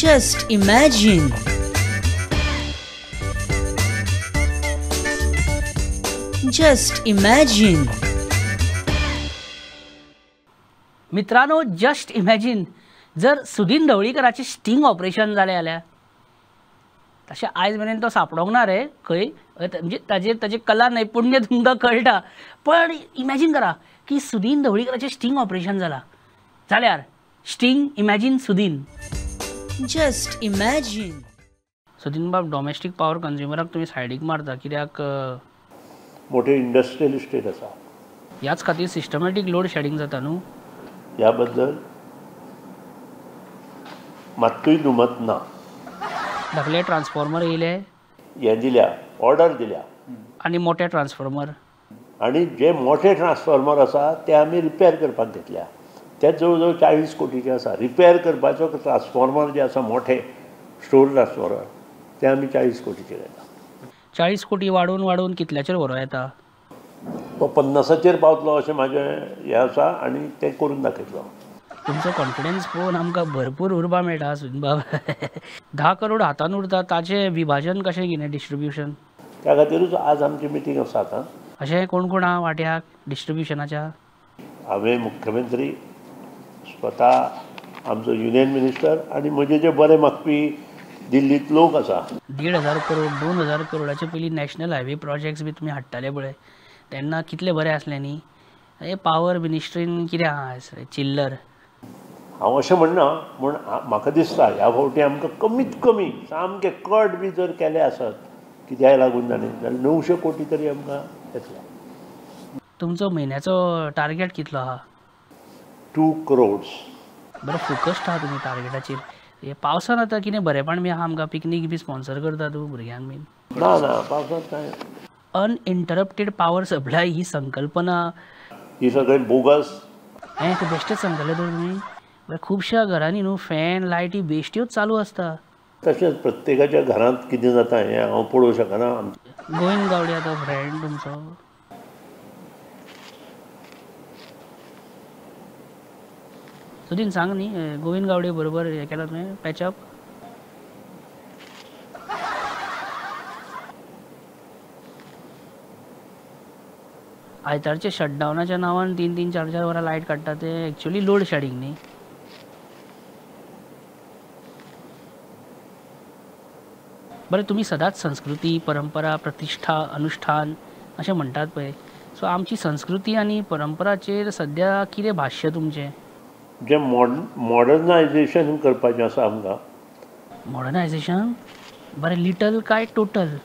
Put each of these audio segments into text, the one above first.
Just imagine. Just imagine. मित्रांनो, just imagine जर Sudin ढवळीकराचे sting operation जालें जाल्यार तशें आयज मेरेन तो सापडोंक ना रे खंय, म्हणजे ताजे कला नैपुण्य तुमकां कळटा, पण इमॅजिन करा की सुदीन ढवळीकराचें स्टिंग ऑपरेशन जालां जाल्यार sting imagine Sudin. Just imagine. Sudin बाब, डॉमेस्टीक पावर कंज्युमराक तुमी सायडीक मारता कित्याक मोठे इंडस्ट्रियल इस्टेट आसा, ह्याच खातीर सिस्टमॅटीक लोड शेडिंग जाता न्हू. ह्या बद्दल मात्तूय दुमत ना. धाकले ट्रान्सफॉर्मर येयले, हे दिल्या, ऑर्डर दिल्या, आनी मोठे ट्रान्सफॉर्मर, आणि जे मोठे ट्रान्सफॉर्मर आसा ते आमी रिपेर करपाक घेतल्या. ते जवळ जवळ 40 कोटीचे आसा. रिपेर करपाचो ट्रान्सफॉर्मर जे आसा मोठे स्टोर ट्रान्सफॉर्मर ते आमी 40 कोटीचे घेता. 40 कोटी वाडून वाडून कितल्याचेर व्हरो येता? तो 50चेर पावतलो अशें म्हाजें हें आसा, आनी तें करून दाखयतलो. तुमचो कॉन्फिडन्स पळोवन आमकां भरपूर उर्बा मेळटा सुदीन बाब. 10 करोड हातान उरता, ताचें विभाजन कशें कितें डिस्ट्रिब्युशन? त्या खातीरूच आज आमची मिटींग आसा आतां. अशें कोण कोण आहा वाट्याक डिस्ट्रिब्युशनाच्या? हांवें मुख्यमंत्री स्वता, आमचो युनियन मिनिस्टर आनी म्हजे जे बरे मागपी दिल्लीत लोक आसा. 1,500 करोड 2,000 करोडाचे पयलीं नॅशनल हायवे प्रोजेक्ट्स बी तुमी हाडटाले पळय, तेन्ना कितले बरें आसलें न्ही. हे पावर मिनिस्ट्रीन कितें आहा चिल्लर. हांव अशें म्हणना, पूण म्हाका दिसता ह्या फावटी आमकां कमीत कमी सामकें कट बी जर केलें आसत कित्याक लागून जालें जाल्यार 900 कोटी तरी आमकां येतलो. तुमचो म्हयन्याचो टार्गेट कितलो आहा? 2 करोड्स. बरें फोकस्ड आहा तुमी टार्गेटाचेर. हे पावसान आतां कितें बरेंपण बी आहा आमकां? पिकनीक बी स्पॉन्सर करता तूं भुरग्यांक बीन? ना ना, पावसांत कांय. अनइंटरप्टेड पावर सप्लाय ही संकल्पना ही सगळें बोगस. हें तें बेश्टेच सांगतले तर तुमी. खुबश्या घरांनी न्हू फॅन लायटी बेश्ट्योच चालू आसता. तशेंच प्रत्येकाच्या घरांत कितें जाता हें हांव पळोवंक शकना. गोविंद गावडे आतां फ्रेंड तुमचो. सुदीन सांग न्ही, गोविंद गावडे बरोबर हें केलां तुवें पॅचअप? आयतारचे शटडावनाच्या नांवान 3-3, 4-4 वरां लायट काडटा ते एक्चुअली लोड शेडिंग न्ही. बरें, तुमी सदांच संस्कृती, परंपरा, प्रतिश्ठा, अनुष्ठान अशें म्हणटात पळय, सो आमची संस्कृती आनी परंपराचेर सद्या कितें भाश्य तुमचें? जें मॉडर्नायजेशन करपाचें आसा आमकां. मॉडर्नायजेशन? बरें, लिटल काय टोटल?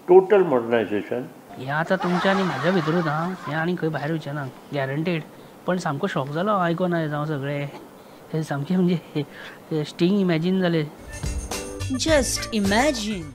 Total modernisation. हें आतां तुमच्या आनी म्हाज्या भितरूच आहा, हें आनी खंय भायर वयचें ना गॅरंटेड. पण सामको शॉक जालो हांव आयकोन जावं सगळें. हें सामकें म्हणजे स्टिंग इमॅजीन जालें. Just imagine.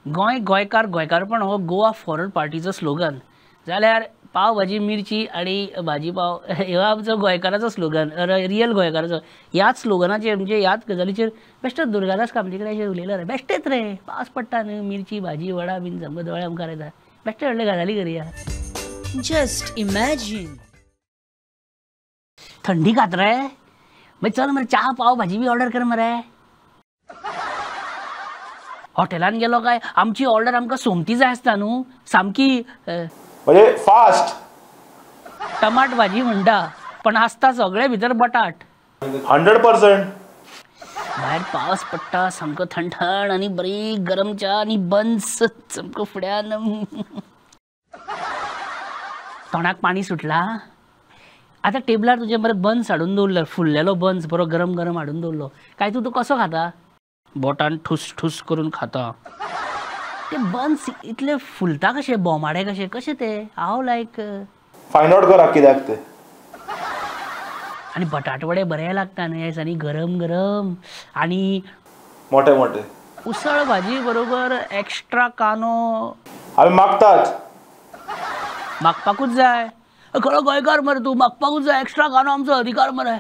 गोंय गोंयकार गोंयकारपण हो गोवा फॉरवर्ड पार्टीचो स्लोगन जाल्यार पाव भाजी मिरची आनी भाजी पाव हो आमचो गोंयकाराचो स्लोगन, रियल गोंयकाराचो. ह्याच स्लोगनाचेर म्हणजे ह्याच गजालीचेर बेश्टेच दुर्गादास कामती कडेन अशें उलयलें रे. बेश्टेच रे, पावस पडटा न्हू, मिरची भाजी वडा बीन सामको दोळे आमकां येता. बेश्टे व्हडले गजाली करया. Just imagine. थंडी खात रे, मागीर चल मरे च्या पाव भाजी बी ऑर्डर कर मरे. हॉटेलान गेलो काय आमची ऑर्डर आमकां सोमती जाय आसता न्हू, सामकी म्हणजे फास्ट. टमाट भाजी म्हणटा पण आसता सगळे भितर बटाट. 100%. भायर पावस पडटा, सामको थंडथंड आनी बरी गरम च्या आनी बन्स सामको फुड्यान. तोंडाक पाणी सुटला. आतां टेबलार तुजे बरें बन्स हाडून दवरलो, फुल्लेलो बन्स बरो गरम गरम हाडून दवरलो काय तूं कसो खाता? बोटान ठुस ठुस करून खाता. ते बन्स इतले फुलता कशे, बोमाडे कशे कशे ते? हांव लायक फायंड आउट करा कित्याक ते. आनी बटाट वडे बरे लागता न्ही आनी गरम गरम आनी मोठे मोठे. उसळ भाजी बरोबर एक्स्ट्रा कानो आमी मागतात. मागपाकूच जाय. खरो गोंयकार मरे तूं, मागपाकूच जाय. एक्स्ट्रा कानो आमचो अधिकार मरे.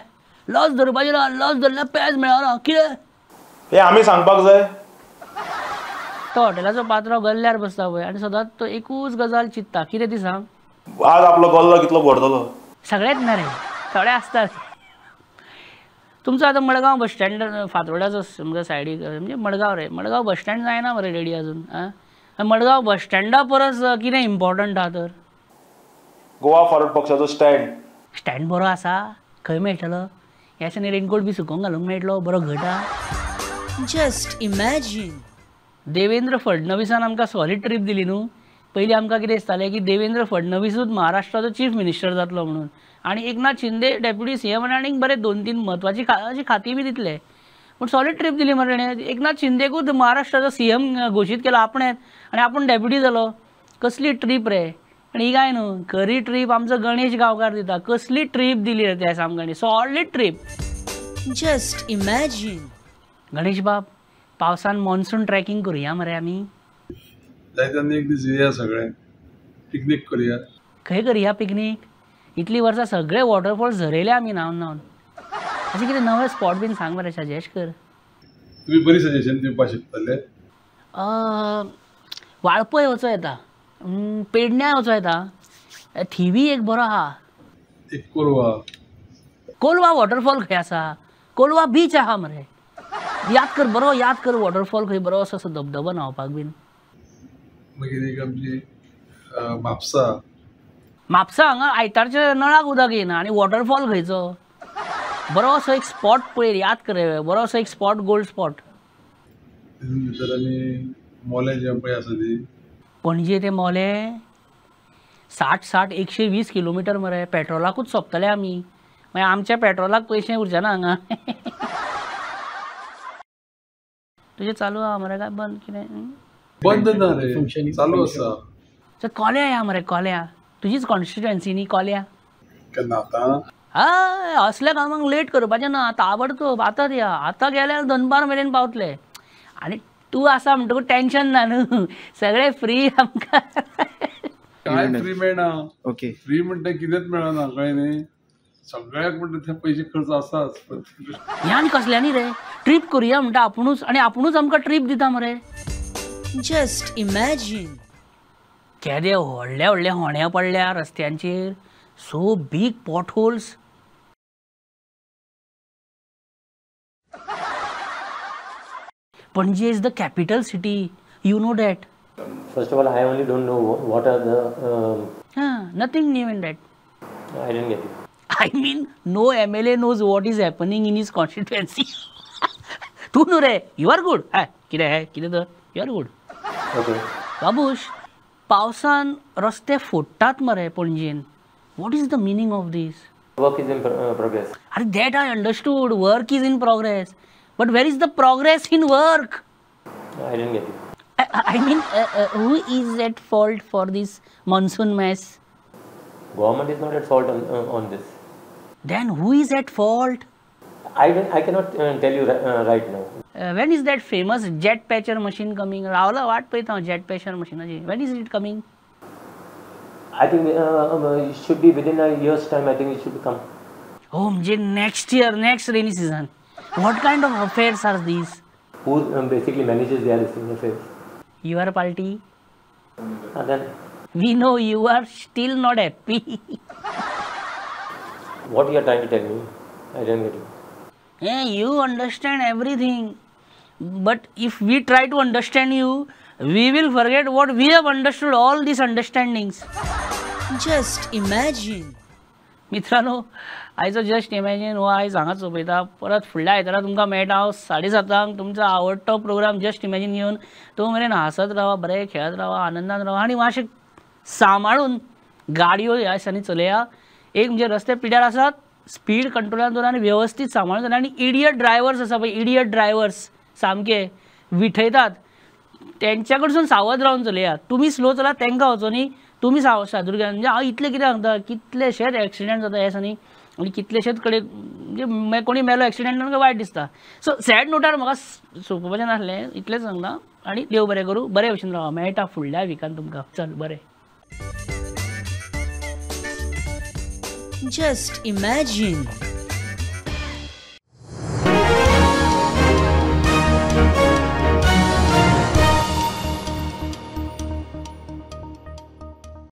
लज धरपाची ना, लज धरल्यार पेज मेळना. कितें हे आमी सांगपाक जाय? तो हॉटेलाचो पात्रांव गल्ल्यार बसता पळय आनी सदांच तो एकूच गजाल चिंतता. कितें ती सांग? आज आपलो गल्लो कितलो भरतलो. सगळेच ना रे, थोडे आसता. तुमचं आता मडगाव बस स्टँड फातोड्याचं समजा सायडीक म्हणजे मडगाव रे, मडगाव बस स्टँड जायना मरे रेडी अजून आं मडगाव बस स्टँडा परस कितें इम्पॉर्टंट आहा तर गोवा फॉरवर्ड पक्षाचो स्टँड बरो आसा खंय मेळटलो ह्या दिसांनी रेनकोट बी सुकोवंक घालूंक मेळटलो बरो घट आहा Just imagine. देवेंद्र फडणवीसान आमकां सॉलिड ट्रीप दिली न्हू पयलीं आमकां कितें दिसतालें की देवेंद्र फडणवीसूच महाराष्ट्राचो चीफ मिनिस्टर जातलो म्हणून आनी एकनाथ शिंदे डेप्युटी सीएम आनी बरे 2-3 म्हत्वाची खाती बी दितले पूण सॉलिड ट्रीप दिली मरे ताणें एकनाथ शिंदेकूच महाराष्ट्राचो सीएम घोशीत केलो आपणें आनी आपूण डेप्युटी जालो कसली ट्रीप रे आनी ही काय न्हू खरी ट्रीप आमचो गणेश गांवकार दिता कसली ट्रीप दिली रे त्या सामकांनी solid trip Just imagine. Ganesh बाब पावसान मॉन्सून ट्रॅकिंग करुया मरे आमी जायत्यांनी एक दीस येया सगळे पिकनीक करूया खंय करुया पिकनीक इतली वर्सां सगळे वॉटरफॉल्स झरयले आमी न्हांवन अशें कितें नवे स्पॉट बीन सांग मरे सजेस्ट कर तुम्ही बरी सजेशन दिवपाक शकतले वाळपय वचो येता पेडण्यां वचो येता थिवी एक बरो आहा एक कोरवा कोलवा वॉटरफॉल खंय आसा कोलवा बीच आहा मरे याद कर वॉटरफॉल खंय बरो असो धबधबो न्हावपाक बीन मागीर एक आमची म्हापसा हांगा आयतारच्या नळाक उदक येना आनी वॉटरफॉल खंयचो बरो असो एक स्पॉट पळय याद कर रे बरो असो एक स्पॉट गोल्ड स्पॉट तितून भितर आनी मोले जे पळय आसा ती पणजे ते मोले 60-120 किलोमिटर मरे पेट्रोलाकूच सोंपतले आमी मागीर आमच्या पेट्रोलाक पयशे उरचेना हांगा तुजें चालू आहा मरे काय बंद कितें बंद ना रे चालू आसा तर कोल्या या मरे कोल्या तुजीच कॉन्स्टिट्युएन्सी न्ही कोल्या केन्ना आतां हय असल्या कामांक लेट करपाचें ना ताबडतोब आतांच या आतां गेल्यार दनपार मेरेन पावतले आनी तूं आसा म्हणटकूच टेन्शन ना न्हू सगळे फ्री आमकां काय फ्री मेळना ओके फ्री म्हणटा कितेंच मेळना कळ्ळें न्ही सगळ्याक म्हणटा ते पयशे खर्च आसाच ह्या आनी कसल्यांनी रे ट्रीप करुया म्हणटा आपुणूच आनी आपुणूच आमकां ट्रीप दिता मरे Just imagine. केदे व्हडले व्हडले होण्या पडल्या रस्त्यांचेर so big potholes Panje is the capital city. You know that. First of all, I only don't know what are the. Nothing new in that. I didn't get it. I mean, no MLA knows what is happening in his constituency. तू नो रे, you are good. कितें तर you are good. Okay. Babush, पावसान रस्ते फोडटात मरे पणजेन. What is the meaning of this? Work is in progress. That I understood. Work is in progress. But where is the progress in work? I didn't get it. I mean, who is at fault for this monsoon mess? Government is not at fault on this. Then who is at fault? I cannot tell you right now. When is that famous jet patcher machine coming? Raula, what payta jet patcher machine? When is it coming? I think it should be within a year's time. I think it should come. Oh, next year, next rainy season. What kind of affairs are these? Who basically manages their affairs? Your party? Then we know you are still not happy. What you are trying to tell me? I don't get it. Yeah, you understand everything. But if we try to understand you, we will forget what we have understood, all these understandings. Just imagine. मित्रांनो आयचो just imagine हो आयज हांगाच सोंपयता परत फुडल्या आयतारा तुमकां मेळटा हांव 7:30 तुमचो आवडटो प्रोग्राम जस्ट इमॅजिन घेवन तो मेरेन हांसत रावा बरें खेळत रावा आनंदान रावा आनी मातशें सांबाळून गाडयो ह्या दिसांनी चलया एक म्हणजे रस्ते पिड्यार आसात स्पीड कंट्रोलान दवरा आनी वेवस्थीत सांबाळून चलया आनी इडियट ड्रायव्हर्स आसा पळय इडियट ड्रायव्हर्स सामके विठयतात तेंच्या कडसून सावध रावन चलयात तुमी स्लो चलात तेंकां वचो न्ही तुमी सादुरग्यान म्हणजे हांव इतलें कितें सांगता कितलेशेच एक्सिडेंट जाता ह्या दिसांनी आनी कितलेशेच कडेन म्हणजे कोणी मेलो एक्सिडेंटान वायट दिसता सो सॅड नोटार म्हाका सोंपोवपाचें नासलें इतलेंच सांगता आनी देव बरें करूं बरे भशेन रावा मेळटा फुडल्या विकान तुमकां चल बरें Just imagine.